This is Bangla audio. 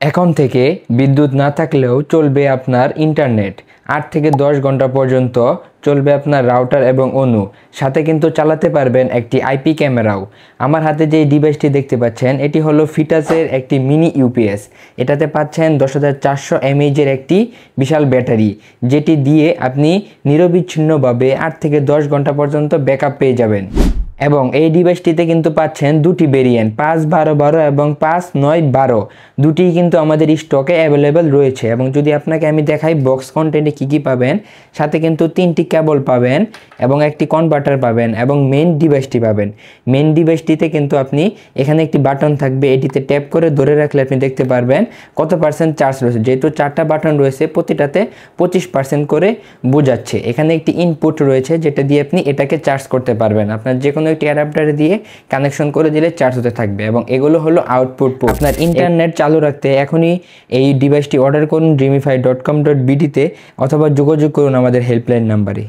এখন থেকে বিদ্যুৎ না থাকলেও চলবে আপনার ইন্টারনেট। 8 থেকে 10 ঘন্টা পর্যন্ত চলবে আপনার রাউটার এবং অনু। সাথে কিন্তু চালাতে পারবেন একটি আইপি ক্যামেরাও। আমার হাতে যে ডিভাইসটি দেখতে পাচ্ছেন এটি হলো ফিটাসের একটি মিনি ইউপিএস। এটাতে পাচ্ছেন 10,400 mAh একটি বিশাল ব্যাটারি, যেটি দিয়ে আপনি নিরবিচ্ছিন্নভাবে 8 থেকে 10 ঘন্টা পর্যন্ত ব্যাকআপ পেয়ে যাবেন। এবং এই ডিভাইসটিতে কিন্তু পাচ্ছেন দুটি ভেরিয়েন্ট, 5-12-12 এবং 5-9-12, দুটিই কিন্তু আমাদের স্টকে অ্যাভেলেবেল রয়েছে। এবং যদি আপনাকে আমি দেখাই বক্স কন্টেন্টে কী কী পাবেন, সাথে কিন্তু 3টি কেবল পাবেন এবং একটি কনভার্টার পাবেন এবং মেইন ডিভাইসটি পাবেন। মেইন ডিভাইসটিতে কিন্তু আপনি এখানে একটি বাটন থাকবে, এটিতে ট্যাপ করে ধরে রাখলে আপনি দেখতে পারবেন কত পার্সেন্ট চার্জ রয়েছে। যেহেতু 4টা বাটন রয়েছে, প্রতিটাতে 25% করে বোঝাচ্ছে। এখানে একটি ইনপুট রয়েছে যেটা দিয়ে আপনি এটাকে চার্জ করতে পারবেন। আপনার যে কোনো একটি অ্যাডাপ্টারে দিয়ে কানেকশন করে দিলে চার্জ হতে থাকবে। এবং এগুলো হলো আউটপুট পোর্ট। আপনার ইন্টারনেট চালু রাখতে এখনই এই ডিভাইসটি অর্ডার করুন dreamify.com.bd তে, অথবা যোগাযোগ করুন আমাদের হেল্পলাইন নাম্বারে।